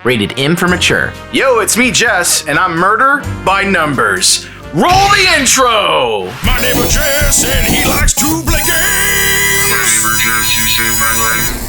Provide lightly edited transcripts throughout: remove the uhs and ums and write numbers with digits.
Rated M for mature. Yo, it's me, Jess, and I'm Murder by Numbers. Roll the intro! My neighbor Jess, and he likes to play games. My neighbor Jess, you saved my life.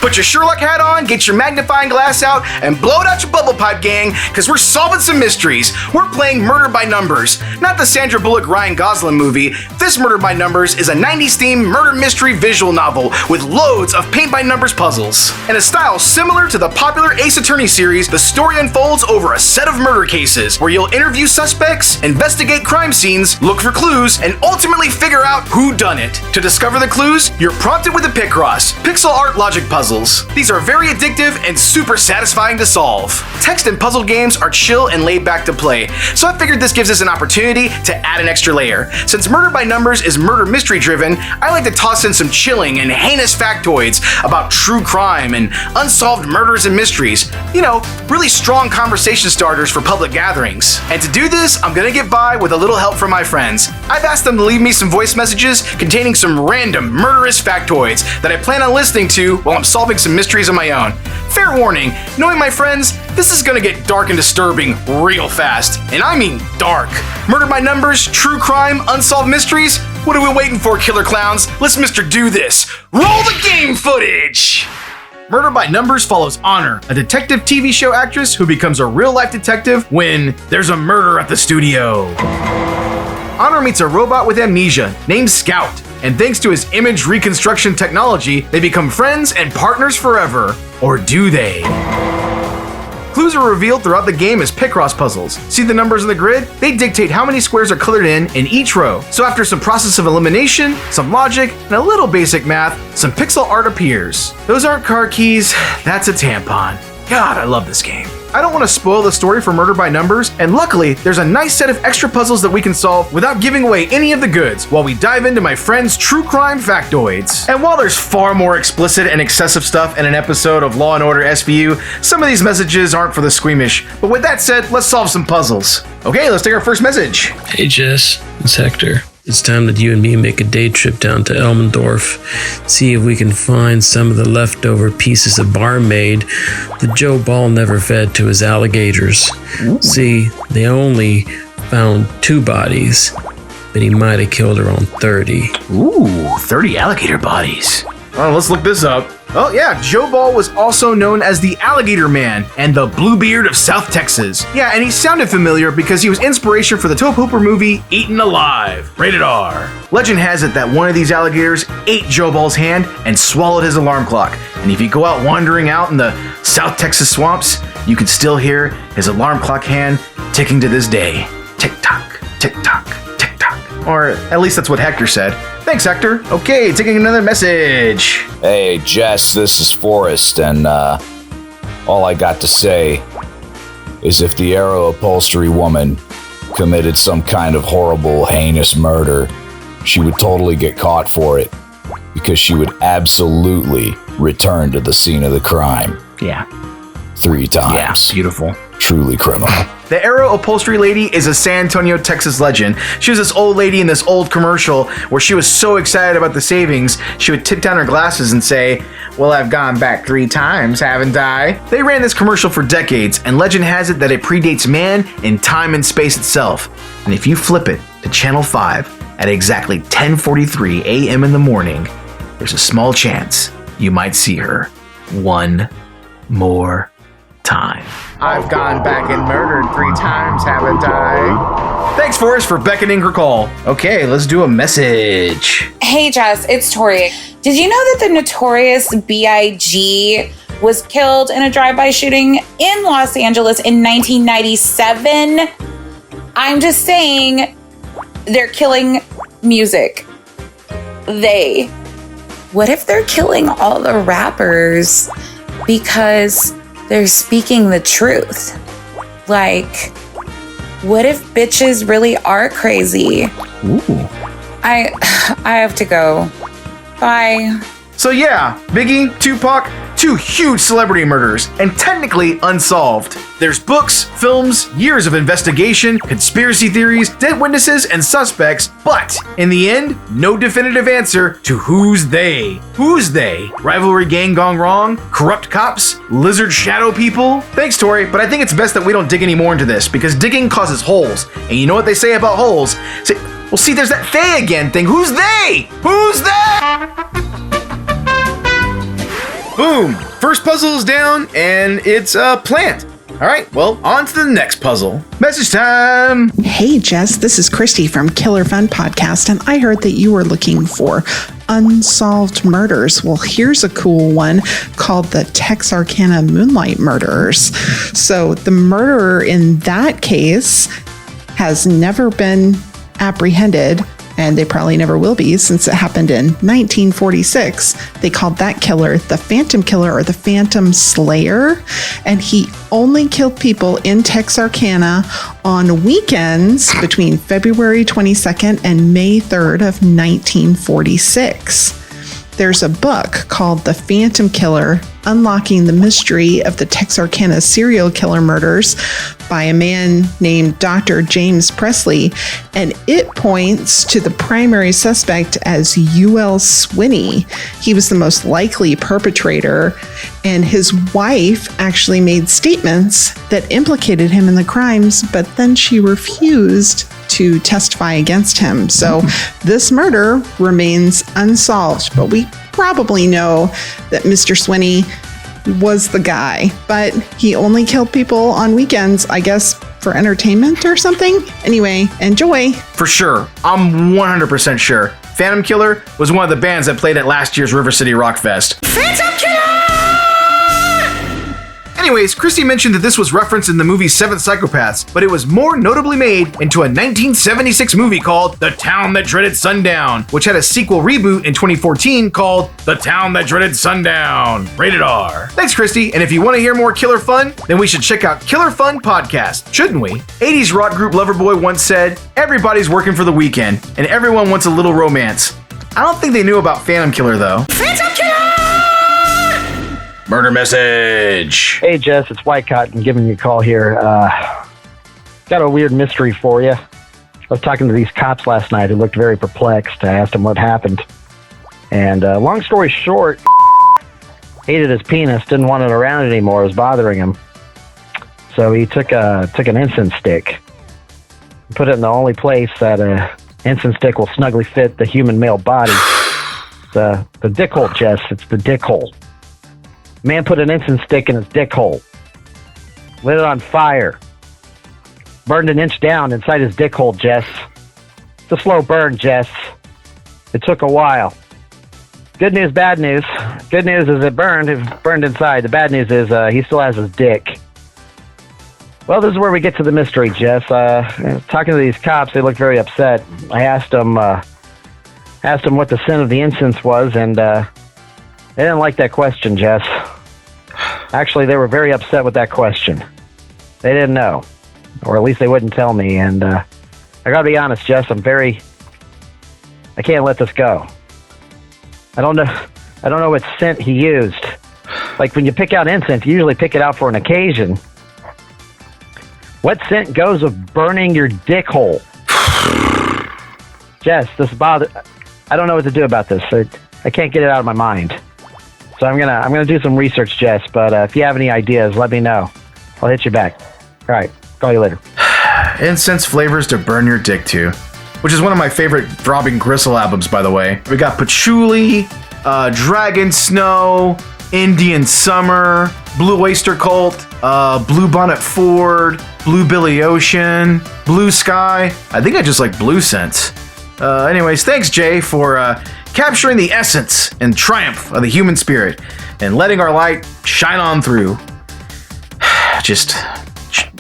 Put your Sherlock hat on, get your magnifying glass out, and blow it out your bubble pipe, gang, because we're solving some mysteries. We're playing Murder by Numbers, not the Sandra Bullock Ryan Gosling movie. This Murder by Numbers is a 90s themed murder mystery visual novel with loads of paint by numbers puzzles. In a style similar to the popular Ace Attorney series, the story unfolds over a set of murder cases where you'll interview suspects, investigate crime scenes, look for clues, and ultimately figure out who done it. To discover the clues, you're prompted with a Picross, pixel art logic puzzle. These are very addictive and super satisfying to solve. Text and puzzle games are chill and laid back to play, so I figured this gives us an opportunity to add an extra layer. Since Murder by Numbers is murder mystery driven, I like to toss in some chilling and heinous factoids about true crime and unsolved murders and mysteries. You know, really strong conversation starters for public gatherings. And to do this, I'm gonna get by with a little help from my friends. I've asked them to leave me some voice messages containing some random murderous factoids that I plan on listening to while I'm solving some mysteries of my own. Fair warning, knowing my friends, this is gonna get dark and disturbing real fast. And I mean dark. Murder by Numbers, true crime, unsolved mysteries? What are we waiting for, killer clowns? Let's Mr. Do This. Roll the game footage! Murder by Numbers follows Honor, a detective TV show actress who becomes a real-life detective when there's a murder at the studio. Honor meets a robot with amnesia named Scout, and thanks to his image reconstruction technology, they become friends and partners forever. Or do they? Clues are revealed throughout the game as Picross puzzles. See the numbers on the grid? They dictate how many squares are colored in each row. So after some process of elimination, some logic, and a little basic math, some pixel art appears. Those aren't car keys, that's a tampon. God, I love this game. I don't want to spoil the story for Murder by Numbers, and luckily, there's a nice set of extra puzzles that we can solve without giving away any of the goods while we dive into my friend's true crime factoids. And while there's far more explicit and excessive stuff in an episode of Law & Order SVU, some of these messages aren't for the squeamish. But with that said, let's solve some puzzles. Okay, let's take our first message. Hey Jess, it's Hector. It's time that you and me make a day trip down to Elmendorf, see if we can find some of the leftover pieces of barmaid that Joe Ball never fed to his alligators. Ooh. See, they only found 2 bodies, but he might have killed around 30. Ooh, 30 alligator bodies. Oh, let's look this up. Oh yeah, Joe Ball was also known as the Alligator Man and the Bluebeard of South Texas. Yeah, and he sounded familiar because he was inspiration for the Tobe Hooper movie Eaten Alive, rated R. Legend has it that one of these alligators ate Joe Ball's hand and swallowed his alarm clock. And if you go out wandering out in the South Texas swamps, you can still hear his alarm clock hand ticking to this day. Tick-tock, tick-tock, tick-tock. Or at least that's what Hector said. Thanks, Hector. Okay, taking another message. Hey, Jess, this is Forrest, and all I got to say is if the Aero upholstery woman committed some kind of horrible, heinous murder, she would totally get caught for it, because she would absolutely return to the scene of the crime. Yeah. 3 times. Yeah, beautiful. Truly criminal. The Aero upholstery lady is a San Antonio, Texas legend. She was this old lady in this old commercial where she was so excited about the savings, she would tip down her glasses and say, "Well, I've gone back 3 times, haven't I?" They ran this commercial for decades, and legend has it that it predates man in time and space itself. And if you flip it to Channel 5 at exactly 10:43 a.m. in the morning, there's a small chance you might see her one more time. I've gone back and murdered 3 times, haven't I? Thanks, Forrest, for beckoning her call. Okay, let's do a message. Hey, Jess, it's Tori. Did you know that the notorious B.I.G. was killed in a drive-by shooting in Los Angeles in 1997? I'm just saying, they're killing music. What if they're killing all the rappers because they're speaking the truth? Like, what if bitches really are crazy? Ooh. I have to go. Bye. So yeah, Biggie, Tupac, 2 huge celebrity murders, and technically unsolved. There's books, films, years of investigation, conspiracy theories, dead witnesses, and suspects, but in the end, no definitive answer to who's they. Who's they? Rivalry gang gone wrong? Corrupt cops? Lizard shadow people? Thanks, Tori, but I think it's best that we don't dig any more into this, because digging causes holes. And you know what they say about holes? Well, see, there's that they again thing. Who's they? Who's they? Boom! First puzzle is down, and it's a plant. All right, well, on to the next puzzle. Message time! Hey, Jess, this is Christy from Killer Fun Podcast, and I heard that you were looking for unsolved murders. Well, here's a cool one called the Texarkana Moonlight Murderers. So the murderer in that case has never been apprehended, and they probably never will be since it happened in 1946. They called that killer the Phantom Killer or the Phantom Slayer, and he only killed people in Texarkana on weekends between February 22nd and May 3rd of 1946. There's a book called The Phantom Killer, Unlocking the Mystery of the Texarkana Serial Killer Murders by a man named Dr. James Presley, and it points to the primary suspect as U.L. Swinney. He was the most likely perpetrator, and his wife actually made statements that implicated him in the crimes, but then she refused to testify against him. So this murder remains unsolved, but we probably know that Mr. Swinney was the guy, but he only killed people on weekends, I guess for entertainment or something. Anyway, enjoy. For sure, I'm 100% sure. Phantom Killer was one of the bands that played at last year's River City Rock Fest. Phantom Killer! Anyways, Christy mentioned that this was referenced in the movie Seven Psychopaths, but it was more notably made into a 1976 movie called The Town That Dreaded Sundown, which had a sequel reboot in 2014 called The Town That Dreaded Sundown. Rated R. Thanks, Christy, and if you want to hear more killer fun, then we should check out Killer Fun Podcast, shouldn't we? 80s rock group Loverboy once said, "Everybody's working for the weekend, and everyone wants a little romance." I don't think they knew about Phantom Killer, though. Phantom Killer! Murder message. Hey, Jess, it's White Cotton giving you a call here. Got a weird mystery for you. I was talking to these cops last night who looked very perplexed. I asked them what happened. And long story short, hated his penis, didn't want it around anymore. It was bothering him. So he took an incense stick, put it in the only place that an incense stick will snugly fit the human male body. The dick hole, Jess. It's the dick hole. Man put an incense stick in his dick hole, lit it on fire, burned an inch down inside his dick hole, Jess. It's a slow burn, Jess. It took a while. Good news, bad news. Good news is it burned inside. The bad news is he still has his dick. Well, this is where we get to the mystery, Jess. Talking to these cops, they looked very upset. I asked them what the sin of the incense was, and they didn't like that question, Jess. Actually, they were very upset with that question. They didn't know, or at least they wouldn't tell me. And I gotta be honest, Jess, I can't let this go. I don't know what scent he used. Like when you pick out incense, you usually pick it out for an occasion. What scent goes with burning your dick hole? Jess, this bothers. I don't know what to do about this. I can't get it out of my mind. So I'm gonna do some research, Jess. But if you have any ideas, let me know. I'll hit you back. All right, call you later. Incense flavors to burn your dick to, which is one of my favorite Throbbing Gristle albums, by the way. We got Patchouli, Dragon Snow, Indian Summer, Blue Oyster Cult, Blue Bonnet Ford, Blue Billy Ocean, Blue Sky. I think I just like blue scents. Anyways, thanks, Jay, for capturing the essence and triumph of the human spirit and letting our light shine on through. Just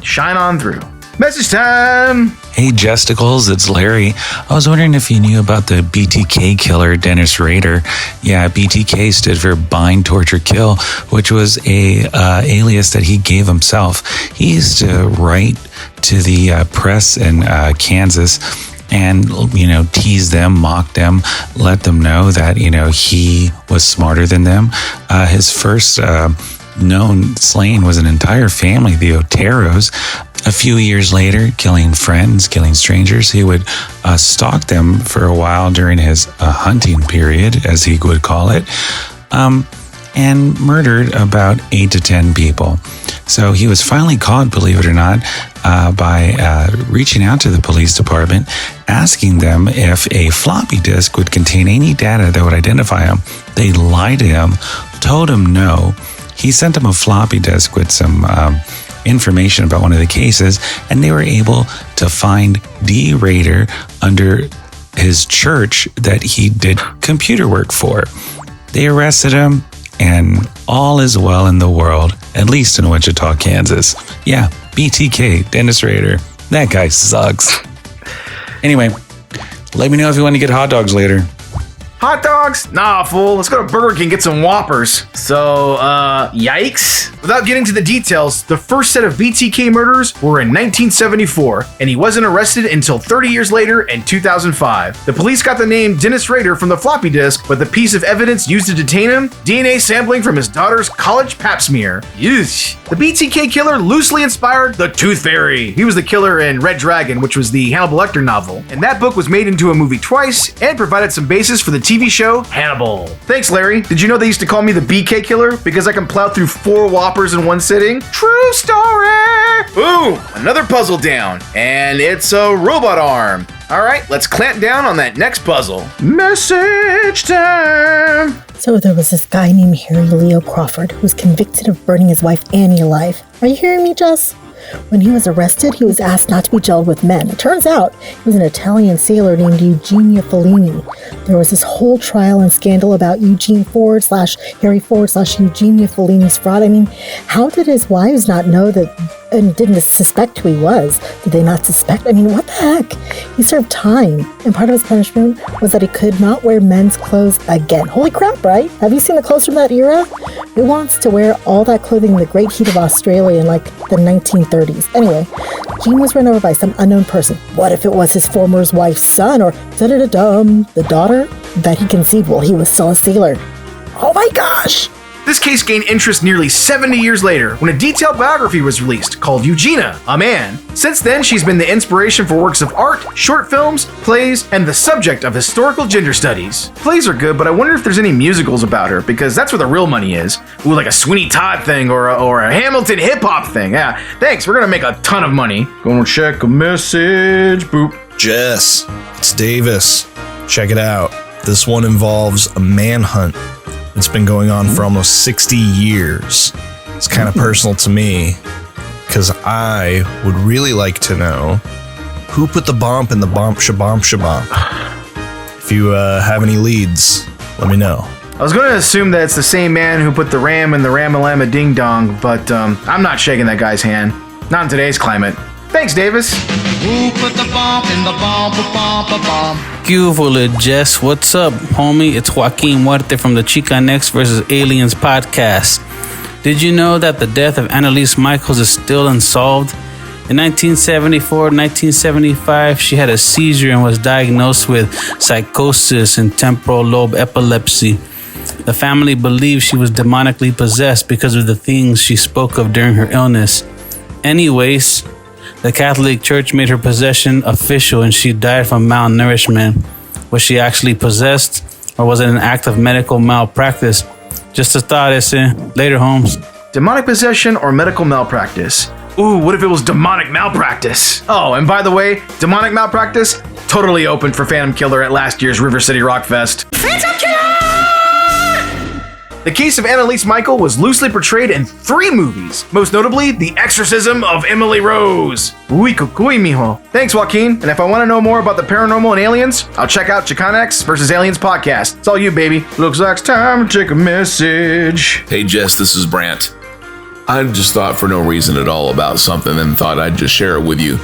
shine on through. Message time! Hey, Jesticles, it's Larry. I was wondering if you knew about the BTK killer, Dennis Rader. Yeah, BTK stood for Bind, Torture, Kill, which was a alias that he gave himself. He used to write to the press in Kansas, and, tease them, mock them, let them know that, he was smarter than them. His first known slaying was an entire family, the Oteros. A few years later, killing friends, killing strangers, he would stalk them for a while during his hunting period, as he would call it, and murdered about 8 to 10 people. So he was finally caught, believe it or not, by reaching out to the police department, asking them if a floppy disk would contain any data that would identify him. They lied to him, told him no. He sent them a floppy disk with some information about one of the cases, and they were able to find Rader under his church that he did computer work for. They arrested him, and all is well in the world, at least in Wichita, Kansas. Yeah, BTK, Dennis Rader. That guy sucks. Anyway, let me know if you want to get hot dogs later. Hot dogs? Nah, fool. Let's go to Burger King and get some Whoppers. So, yikes. Without getting to the details, the first set of BTK murders were in 1974, and he wasn't arrested until 30 years later in 2005. The police got the name Dennis Rader from the floppy disk, but the piece of evidence used to detain him, DNA sampling from his daughter's college pap smear. Yeesh. The BTK killer loosely inspired the Tooth Fairy. He was the killer in Red Dragon, which was the Hannibal Lecter novel, and that book was made into a movie twice and provided some basis for the TV show Hannibal. Thanks, Larry. Did you know they used to call me the BK killer because I can plow through 4 Whoppers in one sitting? True story! Boom! Another puzzle down, and it's a robot arm. All right, let's clamp down on that next puzzle. Message time! So there was this guy named Harry Leo Crawford who was convicted of burning his wife Annie alive. Are you hearing me, Jess? When he was arrested, he was asked not to be jailed with men. It turns out he was an Italian sailor named Eugenia Fellini. There was this whole trial and scandal about Eugene Ford / Harry Ford / Eugenia Fellini's fraud. I mean, how did his wives not know that and didn't suspect who he was? Did they not suspect? I mean, what the heck? He served time, and part of his punishment was that he could not wear men's clothes again. Holy crap, right? Have you seen the clothes from that era? Who wants to wear all that clothing in the great heat of Australia in like the 1930s? Anyway, Gene was run over by some unknown person. What if it was his former wife's son, or da-da-da-dum, the daughter that he conceived while he was still a sailor? Oh my gosh! This case gained interest nearly 70 years later when a detailed biography was released called Eugenia, a Man. Since then, she's been the inspiration for works of art, short films, plays, and the subject of historical gender studies. Plays are good, but I wonder if there's any musicals about her, because that's where the real money is. Ooh, like a Sweeney Todd thing or a Hamilton hip-hop thing. Yeah, thanks, we're gonna make a ton of money. Gonna check a message, boop. Jess, it's Davis. Check it out. This one involves a manhunt. It's been going on for almost 60 years. It's kind of personal to me because I would really like to know who put the bomb in the bomb shabomp. If you have any leads, let me know. I was going to assume that it's the same man who put the ram in the Ramalama Ding Dong, but I'm not shaking that guy's hand. Not in today's climate. Thanks, Davis. Who put the bomb in the bomb? Jess, what's up, homie? It's Joaquin Muerte from the Chicanx vs. Aliens podcast. Did you know that the death of Annalise Michaels is still unsolved? In 1974-1975, she had a seizure and was diagnosed with psychosis and temporal lobe epilepsy. The family believes she was demonically possessed because of the things she spoke of during her illness. Anyways, the Catholic Church made her possession official and she died from malnourishment. Was she actually possessed, or was it an act of medical malpractice? Just a thought, Later, Holmes. Demonic possession or medical malpractice? Ooh, what if it was demonic malpractice? Oh, and by the way, demonic malpractice, totally open for Phantom Killer at last year's River City Rock Fest. Phantom Killer! The case of Annalise Michael was loosely portrayed in 3 movies, most notably The Exorcism of Emily Rose. Uy, cucuy, mijo. Thanks, Joaquin. And if I want to know more about the paranormal and aliens, I'll check out Chicanx vs. Aliens podcast. It's all you, baby. Looks like it's time to check a message. Hey, Jess, this is Brant. I just thought for no reason at all about something and thought I'd just share it with you.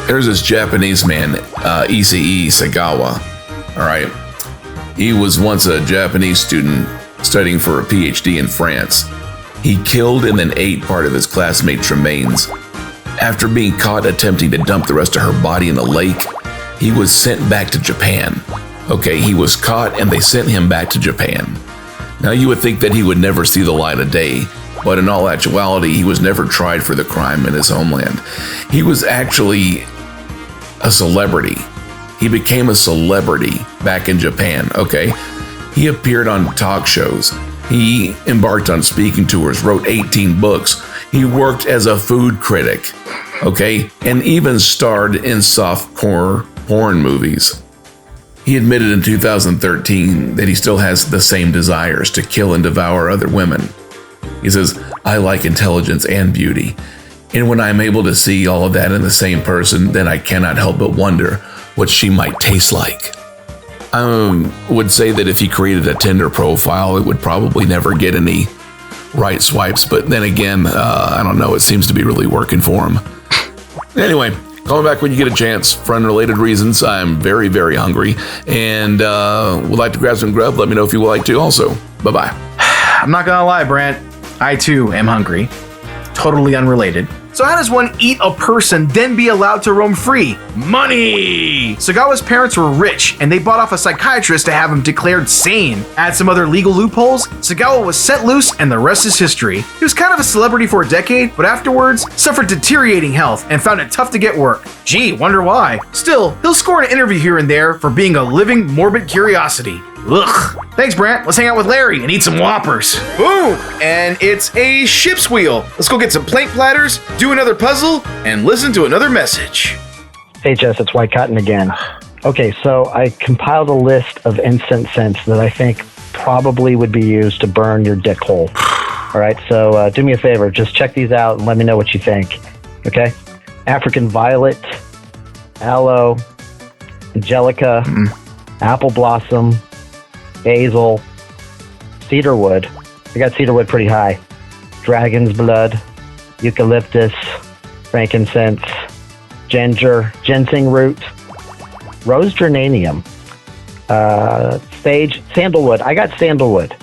There's this Japanese man, Issei Sagawa. All right. He was once a Japanese student studying for a PhD in France. He killed and then ate part of his classmate's remains. After being caught attempting to dump the rest of her body in a lake, he was sent back to Japan. Okay, he was caught and they sent him back to Japan. Now you would think that he would never see the light of day, but in all actuality, he was never tried for the crime in his homeland. He was actually a celebrity. He became a celebrity back in Japan, okay? He appeared on talk shows. He embarked on speaking tours, wrote 18 books. He worked as a food critic, okay? And even starred in softcore porn movies. He admitted in 2013 that he still has the same desires to kill and devour other women. He says, I like intelligence and beauty. And when I'm able to see all of that in the same person, then I cannot help but wonder what she might taste like. I would say that if he created a Tinder profile, it would probably never get any right swipes. But then again, I don't know, it seems to be really working for him. Anyway, call me back when you get a chance. For unrelated reasons, I'm very, very hungry and would like to grab some grub. Let me know if you would like to also. Bye-bye. I'm not gonna lie, Brant. I too am hungry. Totally unrelated. So how does one eat a person, then be allowed to roam free? Money! Sagawa's parents were rich, and they bought off a psychiatrist to have him declared sane. Add some other legal loopholes, Sagawa was set loose, and the rest is history. He was kind of a celebrity for a decade, but afterwards, suffered deteriorating health and found it tough to get work. Gee, wonder why. Still, he'll score an interview here and there for being a living morbid curiosity. Ugh. Thanks, Brant. Let's hang out with Larry and eat some Whoppers. Boom! And it's a ship's wheel. Let's go get some plate platters, do another puzzle, and listen to another message. Hey, Jess, it's White Cotton again. Okay, so I compiled a list of incense scents that I think probably would be used to burn your dick hole. All right, so do me a favor. Just check these out and let me know what you think. Okay? African violet, aloe, angelica, apple blossom, basil, cedarwood. I got cedarwood pretty high. Dragon's blood, eucalyptus, frankincense, ginger, ginseng root, rose geranium, sage, sandalwood. I got sandalwood.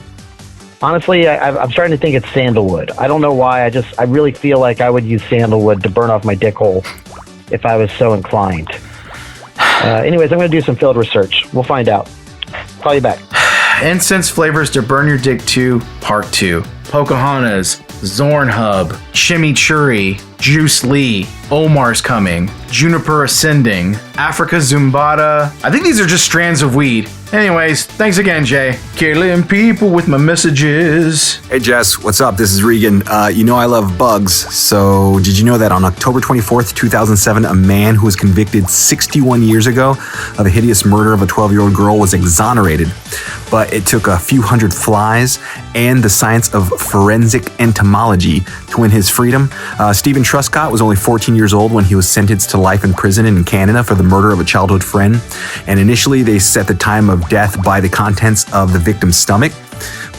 Honestly, I'm starting to think it's sandalwood. I don't know why. I really feel like I would use sandalwood to burn off my dick hole if I was so inclined. Anyways, I'm going to do some field research. We'll find out. Call you back. Incense flavors to burn your dick to, part 2. Pocahontas, Zorn Hub, Chimichurri, Juice Lee, Omar's Coming, Juniper Ascending, Africa Zumbada. I think these are just strands of weed. Anyways, thanks again, Jay. Killing people with my messages. Hey, Jess, what's up? This is Regan. You know I love bugs, so did you know that on October 24th, 2007, a man who was convicted 61 years ago of a hideous murder of a 12-year-old girl was exonerated? But it took a few hundred flies and the science of forensic entomology to win his freedom. Stephen Truscott was only 14 years old when he was sentenced to life in prison in Canada for the murder of a childhood friend. And initially, they set the time of death by the contents of the victim's stomach.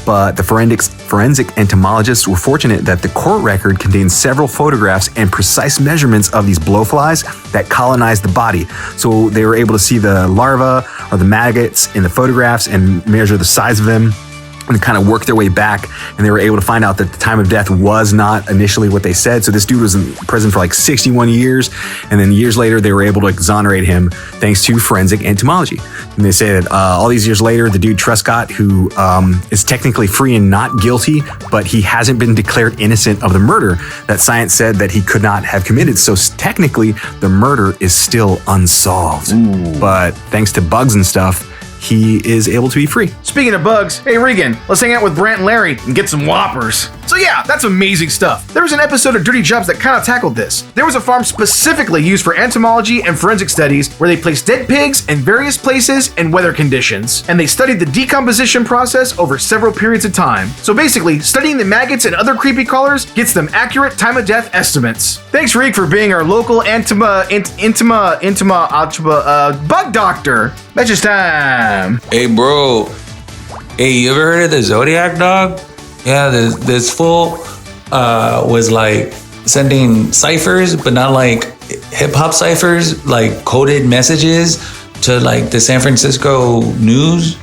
But the forensic entomologists were fortunate that the court record contained several photographs and precise measurements of these blowflies that colonized the body. So they were able to see the larvae or the maggots in the photographs and measure the size of them and kind of work their way back, and they were able to find out that the time of death was not initially what they said. So this dude was in prison for like 61 years, and then years later they were able to exonerate him thanks to forensic entomology. And they say that all these years later, the dude Truscott, who is technically free and not guilty, but he hasn't been declared innocent of the murder that science said that he could not have committed. So technically, the murder is still unsolved. Ooh. But thanks to bugs and stuff, he is able to be free. Speaking of bugs, hey Regan, let's hang out with Brant and Larry and get some Whoppers. So yeah, that's amazing stuff. There was an episode of Dirty Jobs that kind of tackled this. There was a farm specifically used for entomology and forensic studies where they placed dead pigs in various places and weather conditions, and they studied the decomposition process over several periods of time. So basically, studying the maggots and other creepy crawlers gets them accurate time of death estimates. Thanks, Reek, for being our local bug doctor. Message time. Hey, bro. Hey, you ever heard of the Zodiac dog? Yeah, this fool was like sending ciphers, but not like hip hop ciphers, like coded messages to like the San Francisco news.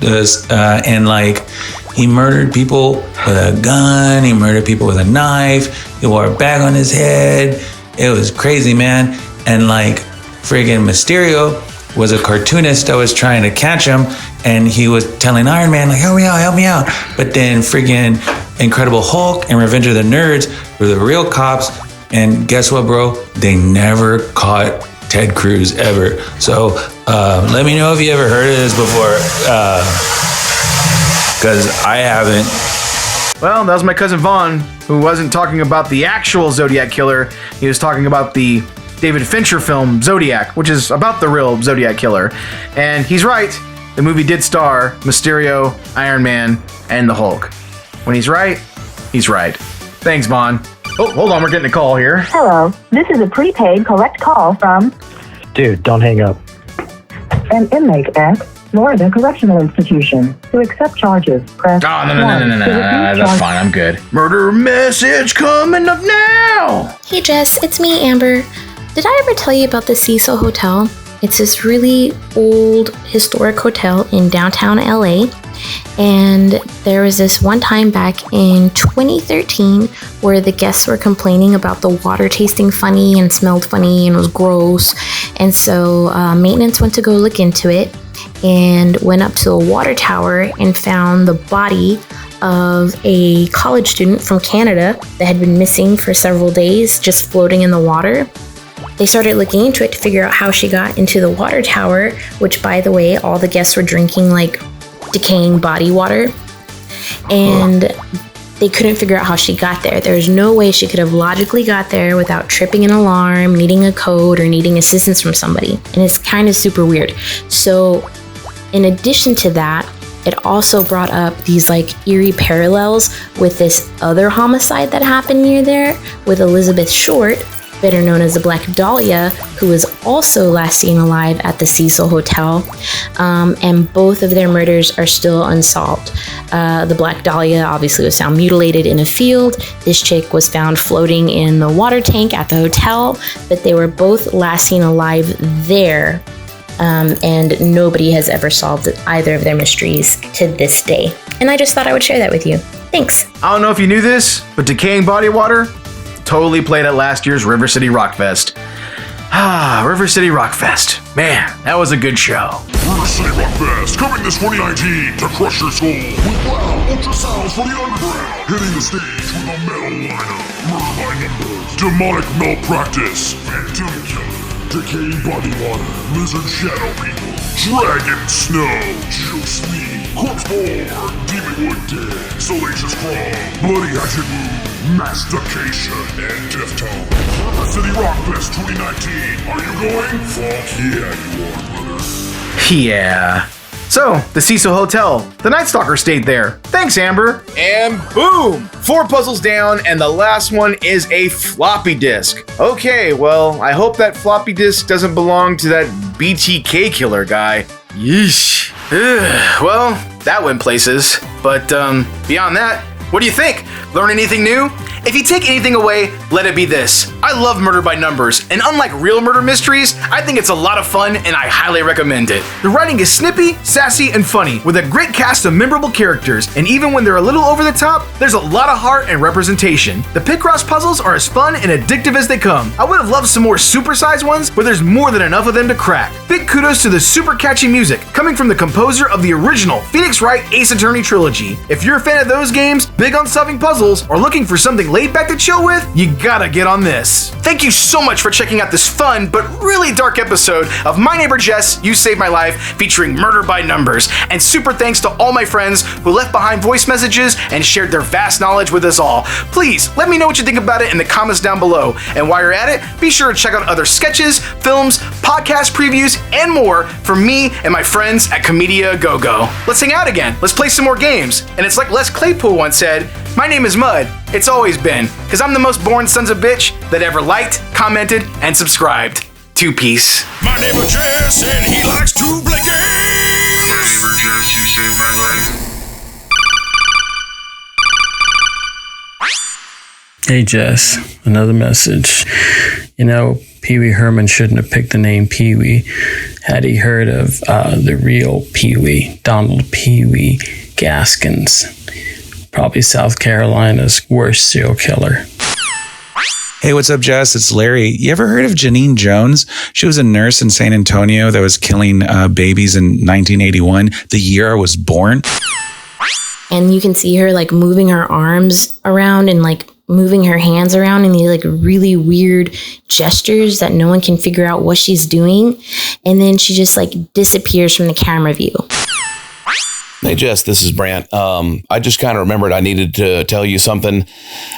And like he murdered people with a gun, he murdered people with a knife, he wore a bag on his head. It was crazy, man. And like friggin' Mysterio was a cartoonist that was trying to catch him, and he was telling Iron Man, like, help me out. But then friggin' Incredible Hulk and Revenge of the Nerds were the real cops, and guess what, bro? They never caught Ted Cruz ever. So let me know if you ever heard of this before, because I haven't. Well, that was my cousin Vaughn, who wasn't talking about the actual Zodiac killer. He was talking about the David Fincher film Zodiac, which is about the real Zodiac killer. And he's right. The movie did star Mysterio, Iron Man, and the Hulk. When he's right, he's right. Thanks, Vaughn. Oh, hold on, we're getting a call here. Hello, this is a prepaid collect call from... Dude, don't hang up. An inmate at Florida Correctional Institution. To accept charges, press Oh, no. That's fine, I'm good. Murder message coming up now! Hey Jess, it's me, Amber. Did I ever tell you about the Cecil Hotel? It's this really old historic hotel in downtown LA. And there was this one time back in 2013 where the guests were complaining about the water tasting funny and smelled funny and was gross. And so maintenance went to go look into it and went up to a water tower and found the body of a college student from Canada that had been missing for several days, just floating in the water. They started looking into it to figure out how she got into the water tower, which, by the way, all the guests were drinking like decaying body water. And they couldn't figure out how she got there. There was no way she could have logically got there without tripping an alarm, needing a code, or needing assistance from somebody. And it's kind of super weird. So in addition to that, it also brought up these like eerie parallels with this other homicide that happened near there with Elizabeth Short, better known as the Black Dahlia, who was also last seen alive at the Cecil Hotel. And both of their murders are still unsolved. The Black Dahlia obviously was found mutilated in a field. This chick was found floating in the water tank at the hotel, but they were both last seen alive there. And nobody has ever solved either of their mysteries to this day. And I just thought I would share that with you. Thanks. I don't know if you knew this, but decaying body water totally played at last year's River City Rock Fest. River City Rock Fest. Man, that was a good show. River City Rock Fest, coming this 2019 to crush your skull with loud ultrasounds for the underground. Hitting the stage with a metal lineup. Murder by numbers, demonic malpractice, phantom killer, decaying body water, lizard shadow people, dragon snow, juice me, corpse board, demon wood dead, salacious crawl, bloody hatchet move, mastication, and death tone. River City Rock Fest 2019. Are you going? Fuck yeah, you are, brother. Yeah. So, the Cecil Hotel. The Night Stalker stayed there. Thanks, Amber. And boom! 4 puzzles down, and the last one is a floppy disk. Okay, well, I hope that floppy disk doesn't belong to that BTK killer guy. Yeesh. Ugh, well, that went places. But, beyond that, what do you think? Learn anything new? If you take anything away, let it be this. I love Murder by Numbers, and unlike real murder mysteries, I think it's a lot of fun and I highly recommend it. The writing is snippy, sassy, and funny, with a great cast of memorable characters, and even when they're a little over the top, there's a lot of heart and representation. The Picross puzzles are as fun and addictive as they come. I would have loved some more supersized ones, but there's more than enough of them to crack. Big kudos to the super catchy music, coming from the composer of the original Phoenix Wright Ace Attorney trilogy. If you're a fan of those games, big on solving puzzles, or looking for something laid back to chill with, you gotta get on this. Thank you so much for checking out this fun but really dark episode of My Neighbor Jess, You Saved My Life, featuring Murder by Numbers. And super thanks to all my friends who left behind voice messages and shared their vast knowledge with us all. Please let me know what you think about it in the comments down below. And while you're at it, be sure to check out other sketches, films, podcast previews, and more from me and my friends at Comedia Go-Go. Let's hang out again. Let's play some more games. And it's like Les Claypool once said, my name is Mud. It's always been, because I'm the most boring sons of bitch that ever liked, commented, and subscribed. 2 Peace. My neighbor Jess, and he likes to play games. My neighbor Jess, you saved my life. Hey Jess, another message. You know, Pee Wee Herman shouldn't have picked the name Pee Wee had he heard of the real Pee Wee, Donald Pee Wee Gaskins. Probably South Carolina's worst serial killer. Hey, what's up, Jess? It's Larry. You ever heard of Janine Jones? She was a nurse in San Antonio that was killing babies in 1981, the year I was born. And you can see her like moving her arms around and like moving her hands around in these like really weird gestures that no one can figure out what she's doing. And then she just like disappears from the camera view. Hey, Jess, this is Brant. I just kind of remembered I needed to tell you something.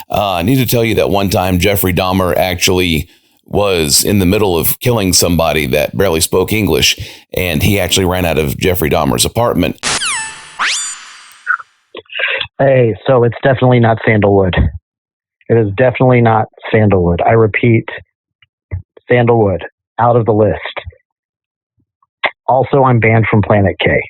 I need to tell you that one time Jeffrey Dahmer actually was in the middle of killing somebody that barely spoke English, and he actually ran out of Jeffrey Dahmer's apartment. Hey, so it's definitely not sandalwood. It is definitely not sandalwood. I repeat, sandalwood, out of the list. Also, I'm banned from Planet K.